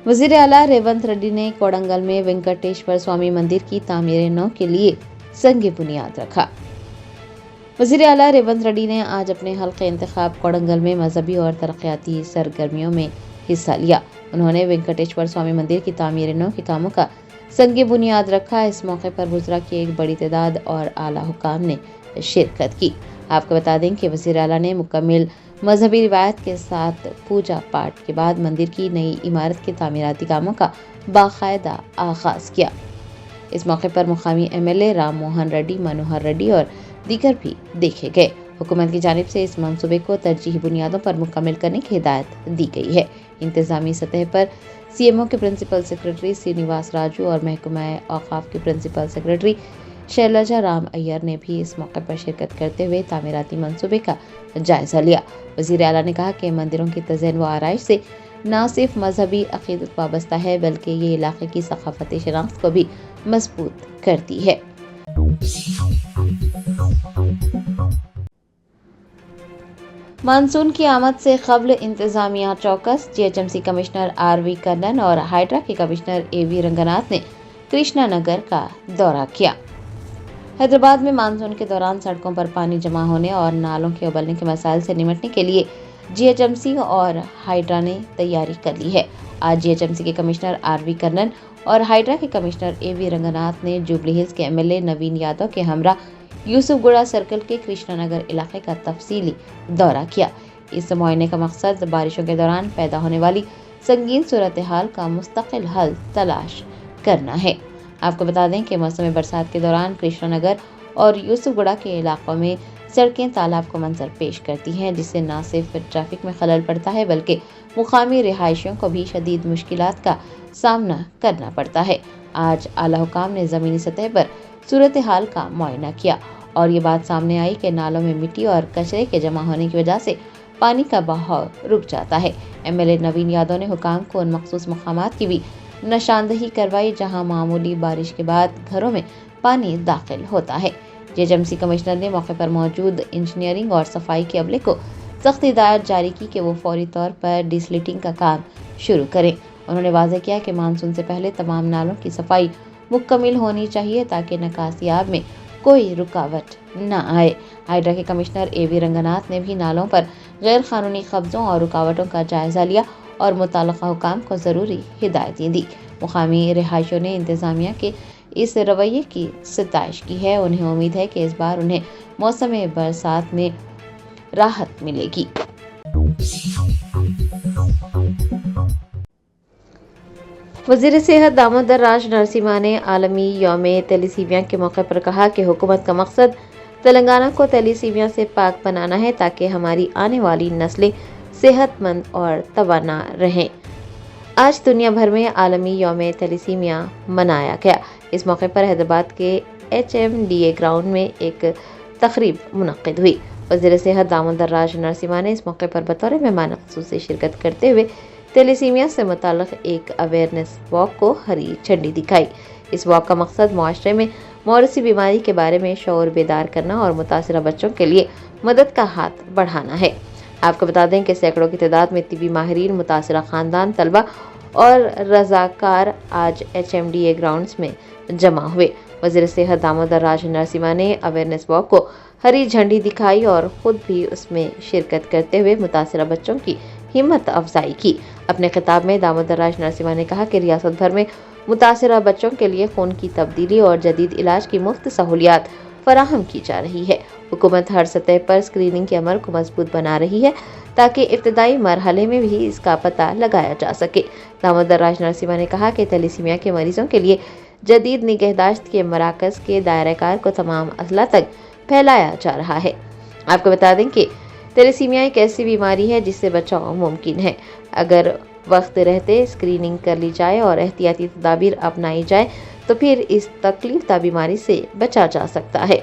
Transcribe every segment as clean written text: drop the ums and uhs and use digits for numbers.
वजीर आला रेवंत रेड्डी ने कोडंगल में वेंकटेश्वर स्वामी मंदिर की तामीर नौ के लिए संग बुनियाद रखा। वजीर आला रेवंत रेड्डी ने आज अपने हल्के इंतखाब कोडंगल में मजहबी और तरक्याती सरगर्मियों में हिस्सा लिया। उन्होंने वेंकटेश्वर स्वामी मंदिर की तामीर नौ के कामों का संग बुनियाद रखा। इस मौके पर बुज़रा की एक बड़ी तादाद और आला हुकाम ने शिरकत की। आपको बता दें कि वज़ीर आला ने मुकम्मल मजहबी रिवायत के साथ पूजा पाठ के बाद मंदिर की नई इमारत के तामीराती कामों का बाकायदा आगाज किया। इस मौके पर मुकामी MLA राम मोहन रेड्डी, मनोहर रेड्डी और दीगर भी देखे गए। हुकूमत की जानिब से इस मंसूबे को तरजीही बुनियादों पर मुकम्मल करने की हिदायत दी गई है। इंतजामी सतह पर CMO के प्रिंसिपल सेक्रेटरी श्रीनिवास राजू और महकमा औकाफ के प्रिंसिपल सेक्रेटरी शैलजा राम अय्यर ने भी इस मौके पर शिरकत करते हुए तामीराती मंसूबे का जायजा लिया। वज़ीर आला ने कहा कि मंदिरों की तज़य्युन व आराइश से न सिर्फ मजहबी अक़ीदत वाबस्ता है बल्कि ये इलाके की सक़ाफ़ती शनाख्त को भी मजबूत करती है। मानसून की आमद से क़ब्ल इंतज़ामिया चौकस। GHMC कमिश्नर RV कन्नन और हाइड्रा के कमिश्नर AV रंगनाथ ने कृष्णा नगर का दौरा किया। हैदराबाद में मानसून के दौरान सड़कों पर पानी जमा होने और नालों के उबलने के मसाइल से निपटने के लिए GHMC और हाइड्रा ने तैयारी कर ली है। आज GHMC के कमिश्नर RV कन्नन और हाइड्रा के कमिश्नर AV रंगनाथ ने जुबली हिल्स के MLA नवीन यादव के हमरा यूसुफगुड़ा सर्कल के कृष्णा नगर इलाके का तफसीली दौरा किया। इस मुआयने का मकसद बारिशों के दौरान पैदा होने वाली संगीन सूरत हाल का मुस्तकिल हल तलाश करना है। आपको बता दें कि मौसम बरसात के दौरान कृष्णा नगर और यूसुफगुड़ा के इलाकों में सड़कें तालाब को मंजर पेश करती हैं, जिससे न सिर्फ ट्रैफिक में खलल पड़ता है बल्कि मुकामी रिहायशियों को भी शदीद मुश्किलात का सामना करना पड़ता है। आज आला हुकाम ने ज़मीनी सतह पर सूरत हाल का मुआयना किया और ये बात सामने आई कि नालों में मिट्टी और कचरे के जमा होने की वजह से पानी का बहाव रुक जाता है। MLA नवीन यादव ने हुकाम को उन मखसूस मकामात की भी निशानदही करवाई जहां मामूली बारिश के बाद घरों में पानी दाखिल होता है। GHMC कमिश्नर ने मौके पर मौजूद इंजीनियरिंग और सफाई के अमले को सख्त हिदायत जारी की कि वो फौरी तौर पर डिसलिटिंग का काम शुरू करें। उन्होंने वाज़ेह किया कि मानसून से पहले तमाम नालों की सफाई मुकम्मल होनी चाहिए ताकि निकासियाब में कोई रुकावट न आए। हाइड्रा के कमिश्नर AV रंगनाथ ने भी नालों पर गैर कानूनी कब्जों और रुकावटों का जायजा लिया और मुताल्लिक़ा हुकाम को ज़रूरी हिदायतें दी। मुकामी रिहायशियों ने इंतज़ामिया के इस रवैये की सिताइश की है। उन्हें उम्मीद है कि इस बार उन्हें मौसम बरसात में राहत मिलेगी। वज़ीर सेहत दामोदर राज नरसिम्हा ने आलमी यौम तैलीसीमिया के मौके पर कहा कि हुकूमत का मकसद तेलंगाना को तैलीसीमिया से पाक बनाना है ताकि हमारी आने वाली नस्लें सेहतमंद और तवाना रहें। आज दुनिया भर में आलमी यौम तैलीसीमिया मनाया गया। इस मौके पर हैदराबाद के HMDA ग्राउंड में एक तकरीब मुनक्किद हुई। वज़ीर सेहत दामोदर राज नरसिम्हा ने इस मौके पर बतौर मेहमान ख़ुसूसी शिरकत करते हुए तैलीसीमिया से मुताल्लिक़ एक अवेयरनेस वॉक को हरी झंडी दिखाई। इस वॉक का मकसद मुआशरे में मौरूसी बीमारी के बारे में शऊर बेदार करना और मुतासिरा बच्चों के लिए मदद का हाथ बढ़ाना है। आपको बता दें कि सैकड़ों की तादाद में तिबी माहिरीन, मुतासिरा ख़ानदान, तलबा और रज़ाकार आज HMDA ग्राउंड्स में जमा हुए। वज़ीर सेहत दामोदर राज नरसिम्हा ने अवेयरनेस वॉक को हरी झंडी दिखाई और ख़ुद भी उसमें शिरकत करते हुए मुतासिरा बच्चों की हिम्मत अफजाई की। अपने खिताब में दामोदर राज नरसिम्हा ने कहा कि रियासत भर में मुतासिरा बच्चों के लिए खून की तब्दीली और जदीद इलाज की मुफ्त सहूलियात फराहम की जा रही है। हुकूमत हर सतह पर स्क्रीनिंग के अमल को मजबूत बना रही है ताकि इब्तदाई मरहले में भी इसका पता लगाया जा सके। दामोदर राज नरसिम्हा ने कहा कि तैलीसीमिया के मरीजों के लिए जदीद निगहदाश्त के मराकज़ के दायरा-कार को तमाम अजला तक फैलाया जा रहा है। आपको बता दें कि तैलीसीमिया एक ऐसी बीमारी है जिससे बचाव मुमकिन है अगर वक्त रहते स्क्रीनिंग कर ली जाए और एहतियाती तदाबीर अपनाई जाए तो फिर इस तकलीफ बीमारी से बचा जा सकता है।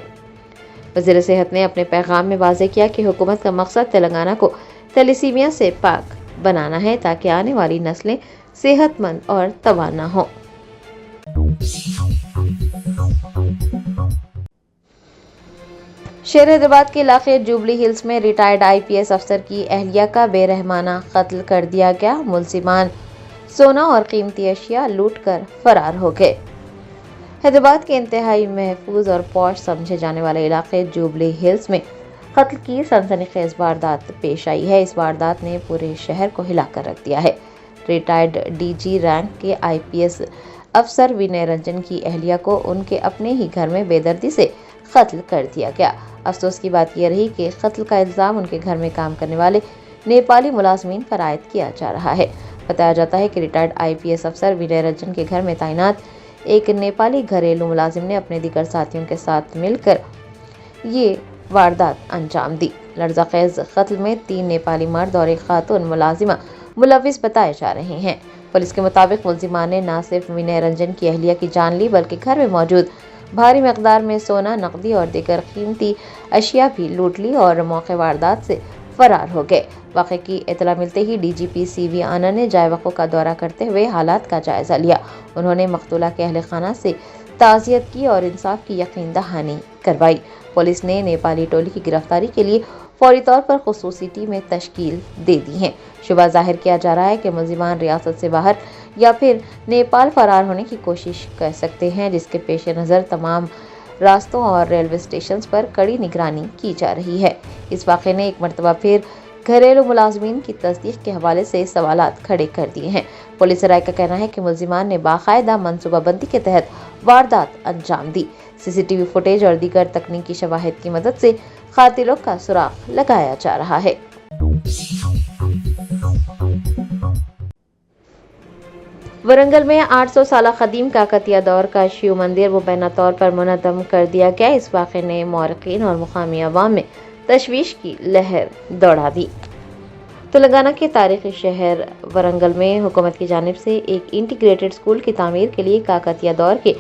वज़ीर सेहत ने अपने पैगाम में वाज़ेह किया कि हुकूमत का मकसद तेलंगाना को तैलीसीमिया से पाक बनाना है ताकि आने वाली नस्लें सेहतमंद और तवाना हों। शेर हैदराबाद के इलाके जुबली हिल्स में रिटायर्ड IPS अफसर की अहलिया का बेरहमाना कत्ल कर दिया गया। मुलजिमान सोना और कीमती अशिया लूटकर फरार हो गए। हैदराबाद के इंतहाई महफूज और पॉश समझे जाने वाले इलाके जुबली हिल्स में कत्ल की सनसनीखेज वारदात पेश आई है। इस वारदात ने पूरे शहर को हिलाकर रख दिया है। रिटायर्ड डीजी रैंक के आईपीएस अफसर विनय रंजन की अहलिया को उनके अपने ही घर में बेदर्दी से कत्ल कर दिया गया। अफसोस की बात यह रही कि कत्ल का इल्जाम उनके घर में काम करने वाले नेपाली मुलाजमीन पर आयद किया जा रहा है। बताया जाता है कि रिटायर्ड आईपीएस अफसर विनय रंजन के घर में तैनात एक नेपाली घरेलू मुलाजिम ने अपने दीगर साथियों के साथ मिलकर ये वारदात अंजाम दी। लर्ज़ाखेज कत्ल में 3 नेपाली मर्द और एक खातून मुलाजिमा मुलविस बताए जा रहे हैं। पुलिस के मुताबिक मुलजिमा ने न सिर्फ विनय रंजन की अहलिया की जान ली बल्कि घर में मौजूद भारी मकदार में सोना, नकदी और दीगर कीमती अशिया भी लूट ली और मौके वारदात से फरार हो गए। वाक़े की इतला मिलते ही डीजीपी सीवी आनंद ने जायवक़ों का दौरा करते हुए हालात का जायजा लिया। उन्होंने मकतूला के अहले खाना से ताज़ियत की और इंसाफ की यकीन दहानी करवाई। पुलिस ने नेपाली टोली की गिरफ्तारी के लिए फौरी तौर पर खुसूसी टीमें तश्कील दे दी हैं। शुबा जाहिर किया जा रहा है कि मुलजिमान रियासत से बाहर या फिर नेपाल फरार होने की कोशिश कर सकते हैं, जिसके पेश नज़र तमाम रास्तों और रेलवे स्टेशन पर कड़ी निगरानी की जा रही है। इस वाक़े ने एक मरतबा फिर घरेलू मुलाजमीन की तस्दीक के हवाले से सवालात खड़े कर दिए हैं। पुलिस राय का कहना है कि मुलजिमान ने बाकायदा मनसूबाबंदी के तहत वारदात अंजाम दी। सीसीटीवी फुटेज और दीगर तकनीकी शवाहिद की मदद से कातिलों का सुराग लगाया जा रहा है। वरंगल में 800 साल कदीम काकतिया दौर का शिव मंदिर मुबैना तौर पर मुनज़्ज़म कर दिया गया। इस वाक़े ने मौरक़ीन और मुक़ामी अवाम में तशवीश की लहर दौड़ा दी। तेलंगाना के तारीखी शहर वरंगल में हुकूमत की जानिब से एक इंटीग्रेटेड स्कूल की तामीर के लिए काकतिया दौर के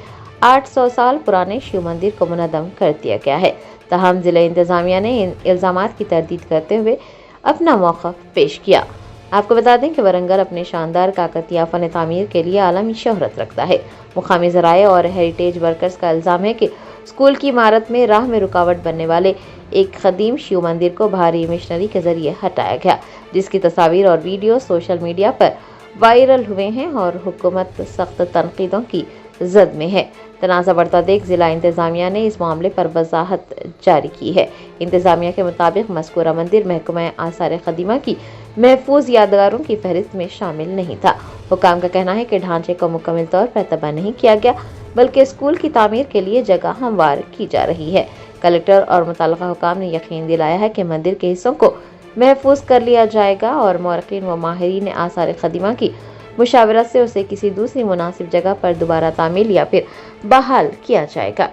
800 साल पुराने शिव मंदिर को मुनज़्ज़म कर दिया गया है। तहम ज़िला इंतज़ामिया ने इन इल्ज़ामात की तरदीद करते हुए अपना मौक़िफ़ पेश किया। आपको बता दें कि वरंगल अपने शानदार काकतिया फ़न तामीर के लिए आलमी शोहरत रखता है। मुकामी ज़राए और हेरिटेज वर्कर्स का इल्ज़ाम है कि स्कूल की इमारत में राह में रुकावट बनने वाले एक कदीम शिव मंदिर को भारी मशीनरी के जरिए हटाया गया, जिसकी तस्वीर और वीडियो सोशल मीडिया पर वायरल हुए हैं और हुकूमत सख्त तनकीदों की जद में है। तनाज़ा बढ़ता देख ज़िला इंतज़ामिया ने इस मामले पर वज़ाहत जारी की है। इंतज़ामिया के मुताबिक मज़कूरा मंदिर महकमा आसार क़दीमा की महफूज यादगारों की फहरिस्त में शामिल नहीं था। हुकाम का कहना है कि ढांचे को मुकम्मल तौर पर तबाह नहीं किया गया, बल्कि स्कूल की तामीर के लिए जगह हमवार की जा रही है। कलेक्टर और मुतल्लिका हुकाम ने यकीन दिलाया है कि मंदिर के हिस्सों को महफूज कर लिया जाएगा और मौरक़ीन व माहिरीन आसार क़दीमा की मुशावरत से उसे किसी दूसरी मुनासिब जगह पर दोबारा तामील या फिर बहाल किया जाएगा।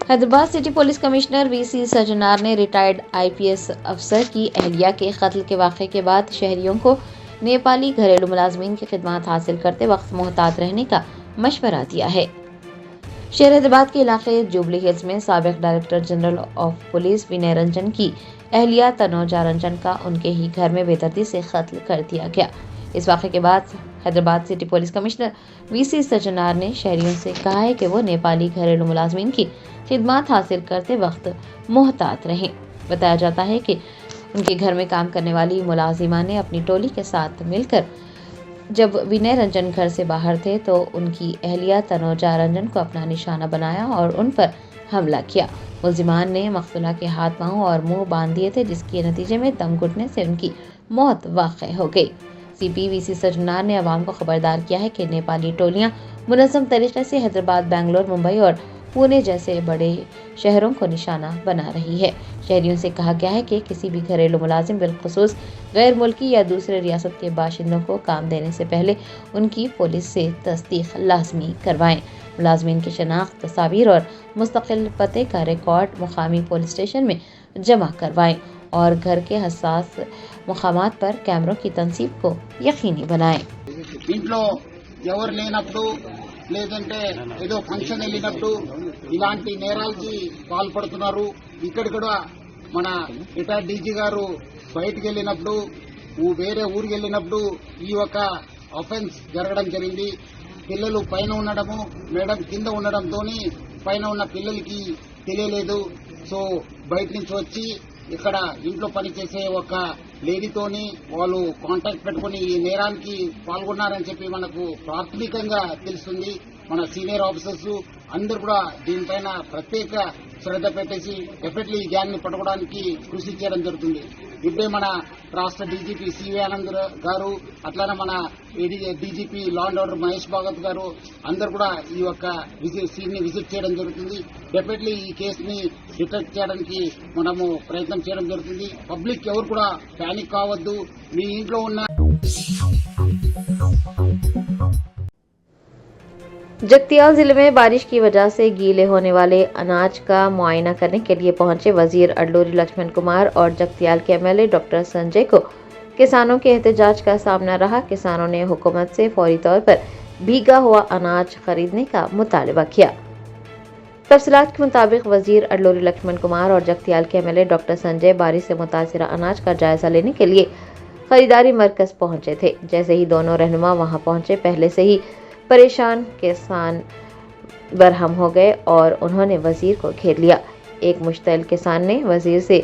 Hyderabad city police commissioner VC Sajjanar ने रिटायर्ड आईपीएस अफसर की अहलिया के कत्ल के वाक़े के बाद शहरियों को नेपाली घरेलू मुलाजमीन की खिदमत हासिल करते वक्त मोहतात रहने का मशवरा दिया है। शहर हैदराबाद के इलाके जुबली हिल्स में साबिक डायरेक्टर जनरल ऑफ पुलिस विनय रंजन की अहलिया तनोजा रंजन का उनके ही घर में बेदर्दी से कत्ल कर दिया गया। इस वाक़े के बाद Hyderabad city police commissioner VC Sajjanar ने शहरियों से कहा है कि वो नेपाली घरेलू मुलाजमीन की खिदमत हासिल करते वक्त मोहतात रहें। बताया जाता है कि उनके घर में काम करने वाली मुलाजिमा ने अपनी टोली के साथ मिलकर जब विनय रंजन घर से बाहर थे तो उनकी अहलिया तनोजा रंजन को अपना निशाना बनाया और उन पर हमला किया। मुलजिमान ने मकतूला के हाथ, पांव और मुंह बांध दिए थे, जिसके नतीजे में दम घुटने से उनकी मौत वाक़ई हो गई। सीपी वीसी सजनार ने अवाम को खबरदार किया है कि नेपाली टोलियां मुनज़्ज़म तरीके से हैदराबाद, बेंगलोर, मुंबई और पुणे जैसे बड़े शहरों को निशाना बना रही है। शहरियों से कहा गया है कि किसी भी घरेलू मुलाजिम बिलखुसूस गैर मुल्की या दूसरे रियासत के बाशिंदों को काम देने से पहले उनकी पुलिस से तस्दीक लाजमी करवाएं। मुलाजमीन की शनाख्त, तस्वीर और मुस्तकिल पते का रिकॉर्ड मुकामी पुलिस स्टेशन में जमा करवाएं और घर के हसास मुकामात पर कैमरों की तनसीब को यकीनी बनाएं। లేదంటే ఏదో ఫంక్షన్ వెళ్ళినప్పుడు ఇలాంటి నేరాలకి పాల్పడుతున్నారు. ఇక్కడ కూడా మన రిటైర్డ్ డీజీ గారు బయటికి వెళ్ళినప్పుడు వేరే ఊరికి వెళ్ళినప్పుడు ఈ ఒక ఆఫెన్స్ జరగడం జరిగింది. పిల్లలు పైన ఉండడము, మేడం కింద ఉండడంతో పైన ఉన్న పిల్లలకి తెలియలేదు. సో బయట నుంచి వచ్చి ఇక్కడ ఇంట్లో పనిచేసే ఒక లేడీతోని వాళ్ళు కాంటాక్ట్ పెట్టుకుని ఈ నేరానికి పాల్గొన్నారని చెప్పి మనకు ప్రాథమికంగా తెలుస్తుంది. మన సీనియర్ ఆఫీసర్స్ అందరూ కూడా దీనిపైన ప్రత్యేక శ్రద్ధ పెట్టేసి డెఫినెట్లీ ఈ గ్యాంగ్ ని పట్టుకోవడానికి కృషి చేయడం జరుగుతుంది. ఇప్పుడే మన రాష్ట్ర డీజీపీ సివి ఆనంద్ గారు, అట్లానే మన DGP law and order Mahesh Bhagwat గారు అందరూ కూడా ఈ యొక్క సీన్ ని విజిట్ చేయడం జరుగుతుంది. డెఫినెట్లీ ఈ కేసుని డిటెక్ట్ చేయడానికి మనము ప్రయత్నం చేయడం జరుగుతుంది. పబ్లిక్ ఎవరు కూడా ప్యానిక్ కావద్దు. మీ ఇంట్లో ఉన్న जगतियाल जिले में बारिश की वजह से गीले होने वाले अनाज का मुआयना करने के लिए पहुंचे वजीर अडलूरी लक्ष्मण कुमार और जगतियाल के एमएलए डॉक्टर संजय को किसानों के एहतजाज का सामना रहा। किसानों ने हुकूमत से फौरी तौर पर भीगा हुआ अनाज खरीदने का मुतालबा किया। तफसीलात के मुताबिक वजीर अडलूरी लक्ष्मण कुमार और जगतियाल के एमएलए डॉक्टर संजय बारिश से मुतासिरा अनाज का जायजा लेने के लिए खरीदारी मरकज पहुंचे थे। जैसे ही दोनों रहनुमा वहां पहुंचे, पहले से ही परेशान किसान बरहम हो गए और उन्होंने वजीर को घेर लिया। एक मुश्तइल किसान ने वजीर से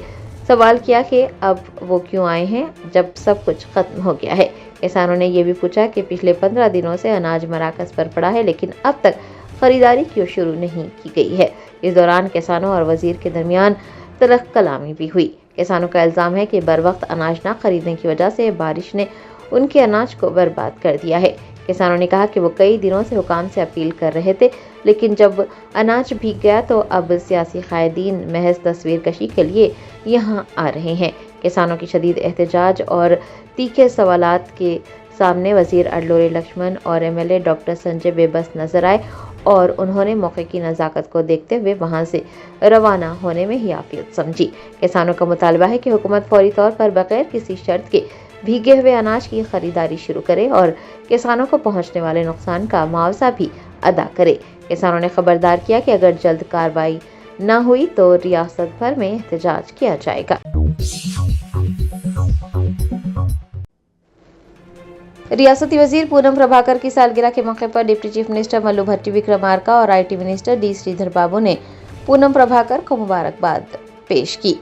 सवाल किया कि अब वो क्यों आए हैं जब सब कुछ खत्म हो गया है। किसानों ने ये भी पूछा कि पिछले 15 दिनों से अनाज मराकज पर पड़ा है, लेकिन अब तक खरीदारी क्यों शुरू नहीं की गई है। इस दौरान किसानों और वजीर के दरमियान तलख कलामी भी हुई। किसानों का इल्जाम है कि बर वक्त अनाज न खरीदने की वजह से बारिश ने उनके अनाज को बर्बाद कर दिया है। किसानों ने कहा कि वो कई दिनों से हुकाम से अपील कर रहे थे, लेकिन जब अनाज भीग गया तो अब सियासी कायदीन महज तस्वीर कशी के लिए यहाँ आ रहे हैं। किसानों की शदीद एहतजाज और तीखे सवालात के सामने वजीर अडलूरी लक्ष्मण और एमएलए डॉक्टर संजय बेबस नजर आए और उन्होंने मौके की नज़ाकत को देखते हुए वहां से रवाना होने में ही आफियत समझी। किसानों का मुतालबा है कि हुकूमत फौरी तौर पर बगैर किसी शर्त के भीगे हुए अनाज की खरीदारी शुरू करे और किसानों को पहुंचने वाले नुकसान का मुआवजा भी अदा करे। किसानों ने खबरदार किया कि अगर जल्द कार्रवाई न हुई तो रियासत भर में एहतजाज किया जाएगा। रियासती वजीर पूनम प्रभाकर की सालगिरह के मौके पर डिप्टी चीफ मिनिस्टर मल्लू भट्टी विक्रमार्का और आईटी मिनिस्टर डी श्रीधर बाबू ने पूनम प्रभाकर को मुबारकबाद पेश की।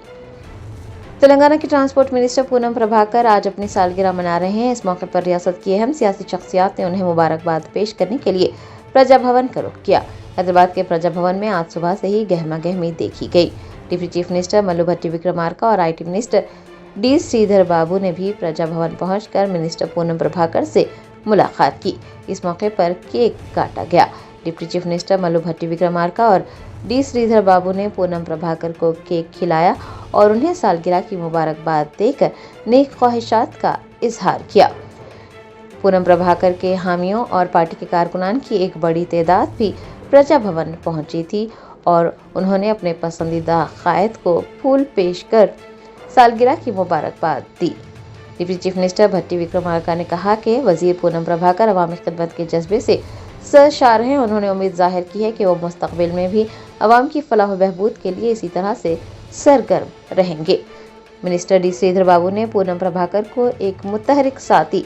तेलंगाना की ट्रांसपोर्ट मिनिस्टर पूनम प्रभाकर आज अपनी सालगिरह मना रहे हैं। इस मौके पर रियासत की अहम सियासी शख्सियात ने उन्हें मुबारकबाद पेश करने के लिए प्रजा भवन का रुख किया। हैदराबाद के प्रजा भवन में आज सुबह से ही गहमा गहमी देखी गई। डिप्टी चीफ मिनिस्टर मल्लू भट्टी विक्रमार्का और आईटी मिनिस्टर डी श्रीधर बाबू ने भी प्रजा भवन पहुंचकर मिनिस्टर पूनम प्रभाकर से मुलाकात की। इस मौके पर केक काटा गया। डिप्टी चीफ मिनिस्टर मल्लू भट्टी विक्रमार्का और डी श्रीधर बाबू ने पूनम प्रभाकर को केक खिलाया और उन्हें सालगिरह की मुबारकबाद देकर नेक ख्वाहिशात का इजहार किया। पूनम प्रभाकर के हामियों और पार्टी के कारकुनान की एक बड़ी तादाद भी प्रजा भवन पहुंची थी और उन्होंने अपने पसंदीदा कायद को फूल पेश कर सालगिरह की मुबारकबाद दी। डिप्टी चीफ मिनिस्टर भट्टी विक्रमार्का ने कहा कि वजीर पूनम प्रभाकर अवामी खिदमत के जज्बे से सरशार हैं। उन्होंने उम्मीद जाहिर की है कि वो मुस्तकबिल में भी अवाम की फलाह व बहबूद के लिए इसी तरह से सरगर्म रहेंगे। मिनिस्टर डी श्रीधर बाबू ने पूनम प्रभाकर को एक मुतहरिक साथी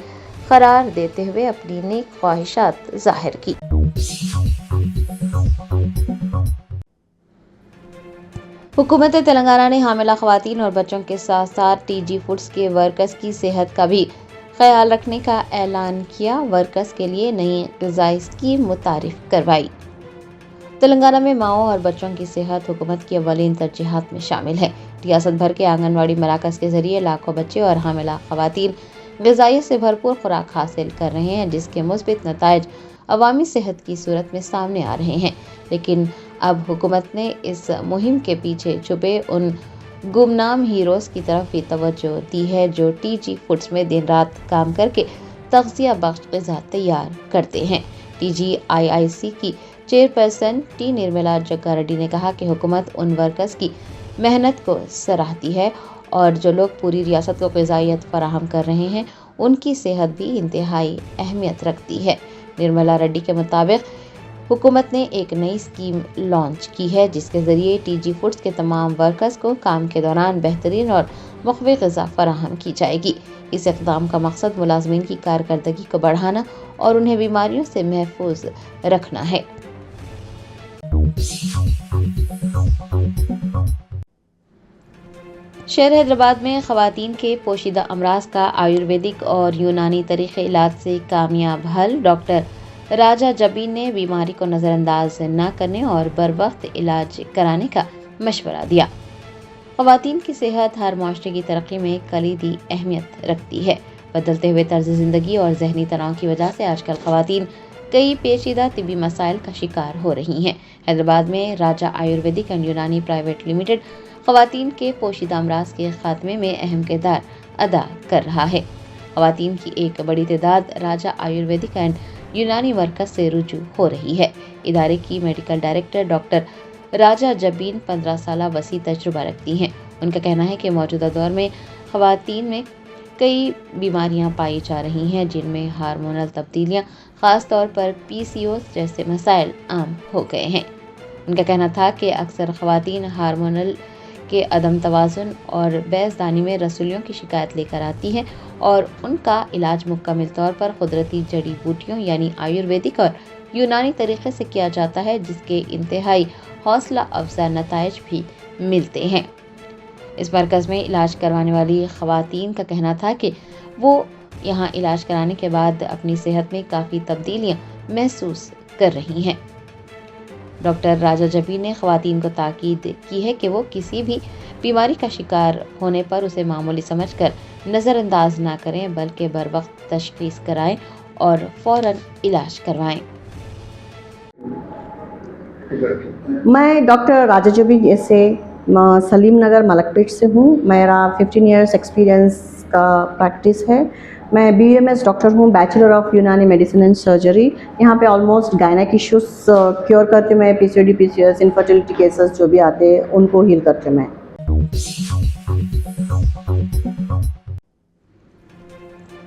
करार देते हुए अपनी नेक ख्वाहिशात जाहिर की। हुकूमत तेलंगाना ने हामिला खवातीन और बच्चों के साथ साथ टीजी फूड्स के वर्कर्स की सेहत का भी ख्याल रखने का ऐलान किया। वर्कर्स के लिए नई ग़िज़ाई स्कीम मुतारिफ करवाई। तेलंगाना में माओं और बच्चों की सेहत हुकूमत की अव्वलीन तरजीहात में शामिल है। रियासत भर के आंगनवाड़ी मराकज़ के जरिए लाखों बच्चे और हामिला खवातीन ग़िज़ाई से भरपूर खुराक हासिल कर रहे हैं, जिसके मुस्बित नताइज अवामी सेहत की सूरत में सामने आ रहे हैं। लेकिन अब हुकूमत ने इस मुहिम के पीछे छुपे उन गुमनाम हीरोज़ की तरफ भी तवज्जो दी है जो टीजी फूड्स में दिन रात काम करके तग़ज़िया बख्श ग़िज़ा तैयार करते हैं। TGIIC की चेयरपर्सन टी निर्मला जग्गारेड्डी ने कहा कि हुकूमत उन वर्कर्स की मेहनत को सराहती है और जो लोग पूरी रियासत को ग़िज़ाइयत फराहम कर रहे हैं उनकी सेहत भी इंतहाई अहमियत रखती है। निर्मला रेड्डी के मुताबिक हुकूमत ने एक नई स्कीम लॉन्च की है जिसके ज़रिए टीजी फूड्स के तमाम वर्कर्स को काम के दौरान बेहतरीन और मुख्तलिफ़ ग़िज़ा फराहम की जाएगी। इस इक़दाम का मकसद मुलाज़मीन की कारकर्दगी को बढ़ाना और उन्हें बीमारियों से महफूज रखना है। शहर हैदराबाद में खवातीन के पोशीदा अमराज का आयुर्वेदिक और यूनानी तरीके इलाज से कामयाब हल। डॉक्टर राजा जबीन ने बीमारी को नज़रअंदाज न करने और बर वक्त इलाज कराने का मशवरा दिया। खवातीन की सेहत हर माशरे की तरक्की में कलीदी अहमियत रखती है। बदलते हुए तर्ज ज़िंदगी और जहनी तनाव की वजह से आजकल खवातीन कई पेचीदा तिबी मसाइल का शिकार हो रही हैं। हैदराबाद में राजा आयुर्वेदिक एंड यूनानी प्राइवेट लिमिटेड खवातीन के पोशीदा अमराज के खात्मे में अहम किरदार अदा कर रहा है। खवातीन की एक बड़ी तादाद राजा आयुर्वेदिक एंड यूनानी मरकज से रुजू हो रही है। इदारे की मेडिकल डायरेक्टर डॉक्टर राजा जबीन 15 साल वसी तजुर्बा रखती हैं। उनका कहना है कि मौजूदा दौर में खवातीन में कई बीमारियां पाई जा रही हैं, जिनमें हार्मोनल तब्दीलियां, ख़ास तौर पर PCOS जैसे मसाइल आम हो गए हैं। उनका कहना था कि अक्सर खवातीन हार्मोनल के अदम तवाज़ुन और बैज़दानी में रसूलियों की शिकायत लेकर आती हैं और उनका इलाज मुकम्मल तौर पर कुदरती जड़ी बूटियों यानी आयुर्वेदिक और यूनानी तरीके से किया जाता है, जिसके इंतहाई हौसला अफजा नताइज भी मिलते हैं। इस मरकज़ में इलाज करवाने वाली खवातीन का कहना था कि वो यहाँ इलाज कराने के बाद अपनी सेहत में काफ़ी तब्दीलियाँ महसूस कर रही हैं। डॉक्टर राजा जबीन ने खवातीन को ताकीद की है कि वो किसी भी बीमारी का शिकार होने पर उसे मामूली समझकर नज़रअंदाज ना करें, बल्कि बर वक्त तशख़ीस कराएं और फ़ौरन इलाज करवाएं। मैं डॉक्टर राजा जबीन से सलीम नगर मलकपेट से हूँ। मेरा 15 इयर्स एक्सपीरियंस का प्रैक्टिस है। मैं BMS डॉक्टर हूँ, बैचलर ऑफ यूनानी मेडिसिन एंड सर्जरी। यहाँ पे ऑलमोस्ट गायनेक इश्यूज क्योर करते मैं, PCOD PCOS इनफर्टिलिटी केसेस जो भी आते हैं उनको हील करते मैं।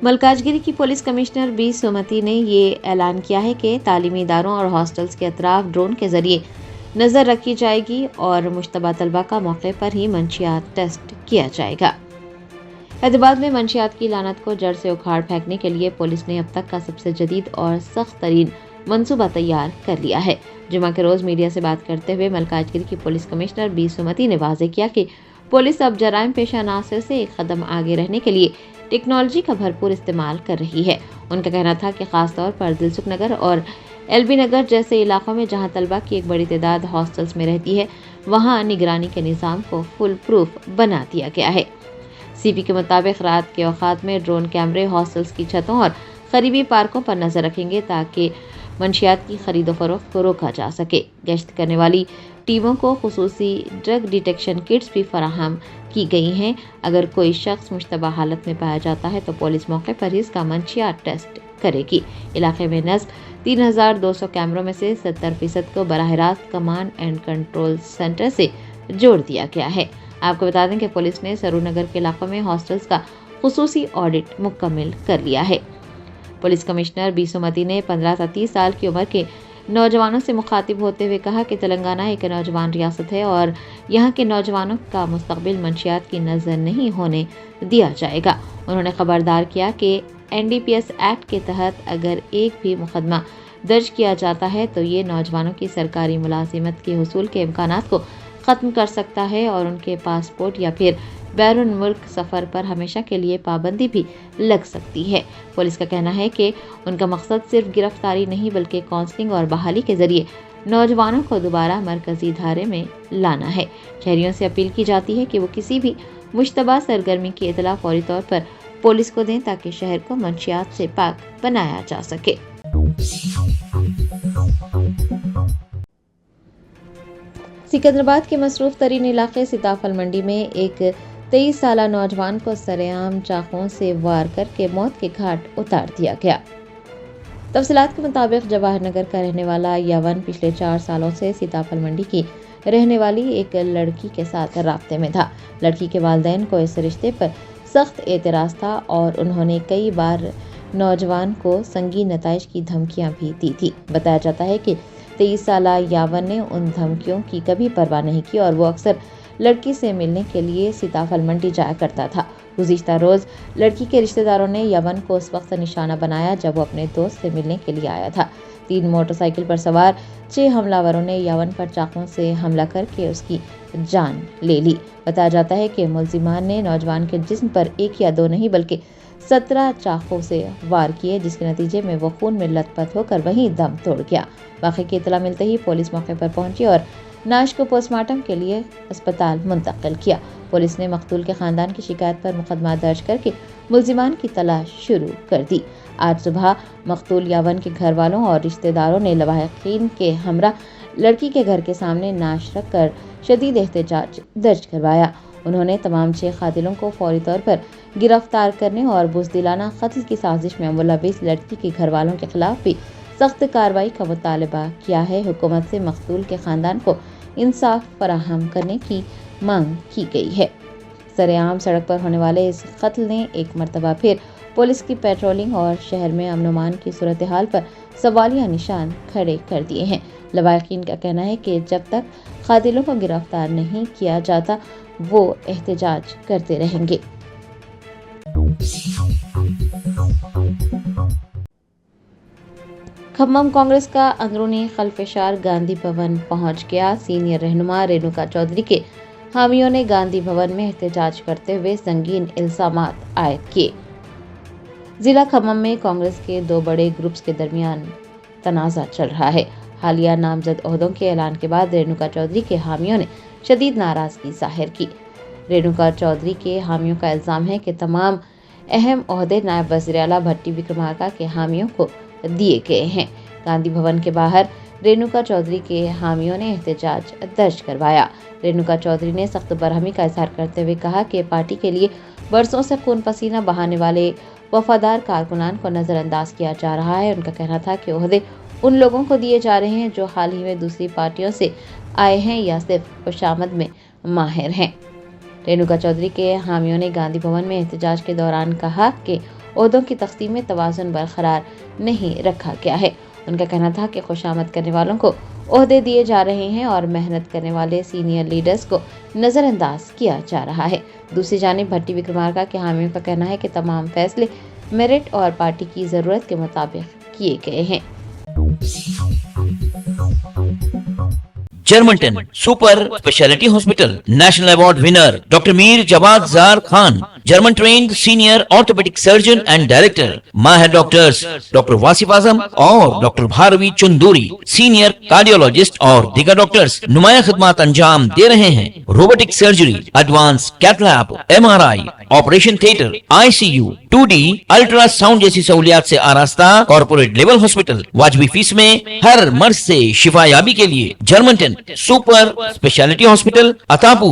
मलकाजगिरी की पुलिस कमिश्नर B सुमति ने ये ऐलान किया है कि तालीमी इदारों और हॉस्टल्स के अतराफ ड्रोन के जरिए नज़र रखी जाएगी और मुश्तबा तलबा का मौके पर ही मंशियात टेस्ट किया जाएगा। हैदराबाद में मंशियात की लानत को जड़ से उखाड़ फेंकने के लिए पुलिस ने अब तक का सबसे जदीद और सख्त तरीन मंसूबा तैयार कर लिया है। जुमा के रोज़ मीडिया से बात करते हुए मलकाजगिरी की पुलिस कमिश्नर B सुमति ने वाज़े किया कि पुलिस अब जराइम पेशा अनासर से एक कदम आगे रहने के लिए टेक्नोलॉजी का भरपूर इस्तेमाल कर रही है। उनका कहना था कि ख़ास तौर पर दिलसुख नगर और LB नगर जैसे इलाकों में जहां तलबा की एक बड़ी तादाद हॉस्टल्स में रहती है, वहां निगरानी के निज़ाम को फुल प्रूफ बना दिया गया है। CP के मुताबिक रात के औकात में ड्रोन कैमरे हॉस्टल्स की छतों और करीबी पार्कों पर नज़र रखेंगे ताकि मंशियात की खरीदो फरोख्त को रोका जा सके। गश्त करने वाली टीमों को खुसूसी ड्रग डिटेक्शन किट्स भी फराहम की गई हैं। अगर कोई शख्स मुश्तबा हालत में पाया जाता है तो पुलिस मौके पर ही इसका मंशियात टेस्ट करेगी। इलाके में नस्ब 3200 कैमरों में से 70% को बराह रास्त कमांड एंड कंट्रोल सेंटर से जोड़ दिया गया है। आपको बता दें कि पुलिस ने सरूर नगर के इलाकों में हॉस्टल्स का खुसूसी ऑडिट मुकम्मल कर लिया है। पुलिस कमिश्नर B सुमति ने 15 से 30 साल की उम्र के नौजवानों से मुखातिब होते हुए कहा कि तेलंगाना एक नौजवान रियासत है और यहाँ के नौजवानों का मुस्तकबिल मंशियात की नज़र नहीं होने दिया जाएगा। उन्होंने खबरदार किया कि NDPS एक्ट के तहत अगर एक भी मुकदमा दर्ज किया जाता है तो ये नौजवानों की सरकारी मुलाजिमत के हुसूल के इम्कानात को ख़त्म कर सकता है और उनके पासपोर्ट या फिर बैरून मुल्क सफ़र पर हमेशा के लिए पाबंदी भी लग सकती है। पुलिस का कहना है कि उनका मकसद सिर्फ गिरफ्तारी नहीं बल्कि काउंसलिंग और बहाली के जरिए नौजवानों को दोबारा मरकजी धारे में लाना है। शहरियों से अपील की जाती है कि वो किसी भी मुश्तबा सरगर्मी की इतला फौरी तौर पर पुलिस को दें ताकि शहर को मंशियात से पाक बनाया जा सके। सिकंदराबाद के मसरूफ तरीन इलाके सीताफल मंडी में एक 23 साला नौजवान को सरेआम चाकुओं से वार करके मौत के घाट उतार दिया गया। तफसीलात के मुताबिक जवाहर नगर का रहने वाला यवन पिछले 4 सालों से सीताफल मंडी की रहने वाली एक लड़की के साथ राब्ते में था। लड़की के वालिदैन को इस रिश्ते पर सख्त एतराज़ था और उन्होंने कई बार नौजवान को संगीन नताइज की धमकियां भी दी थी। बताया जाता है कि 23 साला यावन ने उन धमकियों की कभी परवाह नहीं की और वो अक्सर लड़की से मिलने के लिए सीताफल मंडी जाया करता था। गुज़िश्ता रोज़ लड़की के रिश्तेदारों ने यवन को उस वक्त निशाना बनाया जब वो अपने दोस्त से मिलने के लिए आया था। 3 मोटरसाइकिल पर सवार 6 हमलावरों ने यवन पर चाकुओं से हमला करके उसकी जान ले ली। बताया जाता है कि मुलजिमान ने नौजवान के जिस्म पर 1 या 2 नहीं बल्कि 17 चाकू से वार किए, जिसके नतीजे में वो खून में लथपथ होकर वहीं दम तोड़ गया। वाक़े की इत्तला मिलते ही पुलिस मौके पर पहुंची और नाश को पोस्टमार्टम के लिए अस्पताल मुंतकिल किया। पुलिस ने मकतूल के खानदान की शिकायत पर मुकदमा दर्ज करके मुलजिमान की तलाश शुरू कर दी। आज सुबह मकतूल यावन के घर वालों और रिश्तेदारों ने लवाहिकीन के हमरा लड़की के घर के सामने नाश रखकर शदीद एहतजाज दर्ज करवाया। उन्होंने तमाम 6 कातिलों को फौरी तौर पर गिरफ्तार करने और बुज़दिलाना कत्ल की साजिश में मुलविस लड़की के घर वालों के खिलाफ भी सख्त कार्रवाई का मुतालबा किया है। हुकूमत से मकतूल के खानदान को इंसाफ फराहम करने की मांग की गई है। सरेआम सड़क पर होने वाले इस कत्ल ने एक मरतबा फिर पुलिस की पेट्रोलिंग और शहर में अमन अमान की सूरत हाल पर सवालिया निशान खड़े कर दिए हैं। लवाहिकीन का कहना है कि जब तक कातिलों को गिरफ्तार नहीं किया जाता वो एहतजाज करते रहेंगे। खम्मम कांग्रेस का अंदरूनी खलफशार गांधी भवन पहुंच गया। सीनियर रहनुमा रेणुका चौधरी के हामियों ने गांधी भवन में एहतजाज करते हुए संगीन इल्जामात आयद किए। जिला खम्मम में कांग्रेस के 2 बड़े ग्रुप्स के दरमियान तनाज़ा चल रहा है। हालिया नामजद ओहदों के ऐलान के बाद रेणुका चौधरी के हामियों ने शदीद नाराजगी जाहिर की। रेणुका चौधरी के हामियों का इल्जाम है कि तमाम अहम ओहदे नायब वज़ीर आला भट्टी विक्रमार्का के हामियों को दिए गए हैं। गांधी भवन के बाहर रेणुका चौधरी के हामियों ने एहतजाज दर्ज करवाया। रेणुका चौधरी ने सख्त बरहमी का इजहार करते हुए कहा कि पार्टी के लिए बरसों से खून पसीना बहाने वाले वफादार कारकुनान को नज़रअंदाज किया जा रहा है। उनका कहना था कि ओहदे उन लोगों को दिए जा रहे हैं जो हाल ही में दूसरी पार्टियों से आए हैं या सिर्फ खुशामद में माहिर हैं। रेणुका चौधरी के हामियों ने गांधी भवन में एहतजाज के दौरान कहा कि ओहदों की तकसीम में तवाज़ुन बरकरार नहीं रखा गया है। उनका कहना था कि खुशामद करने वालों को ओहदे दिए जा रहे हैं और मेहनत करने वाले सीनियर लीडर्स को नज़रअंदाज किया जा रहा है। दूसरी जानिब भट्टी विक्रमार्का के हामियों का कहना है कि तमाम फैसले मेरिट और पार्टी की ज़रूरत के मुताबिक किए गए हैं। Germanton super speciality hospital national award winner doctor Mir Jawad Zar Khan, German trained senior orthopaedic surgeon and director, माहिर डॉक्टर्स डॉक्टर वासिफ आजम और doctor Bharvi Chanduri, senior cardiologist और दीगर डॉक्टर्स नुमाया खिदमत अंजाम दे रहे हैं। Robotic surgery, advance cath lab, MRI, operation theatre, ICU, 2D ultrasound जैसी सहूलियात से आरास्ता कॉर्पोरेट लेवल हॉस्पिटल। वाजबी फीस में हर मर्ज से शिफायाबी के लिए Germanton super speciality hospital, Attapur,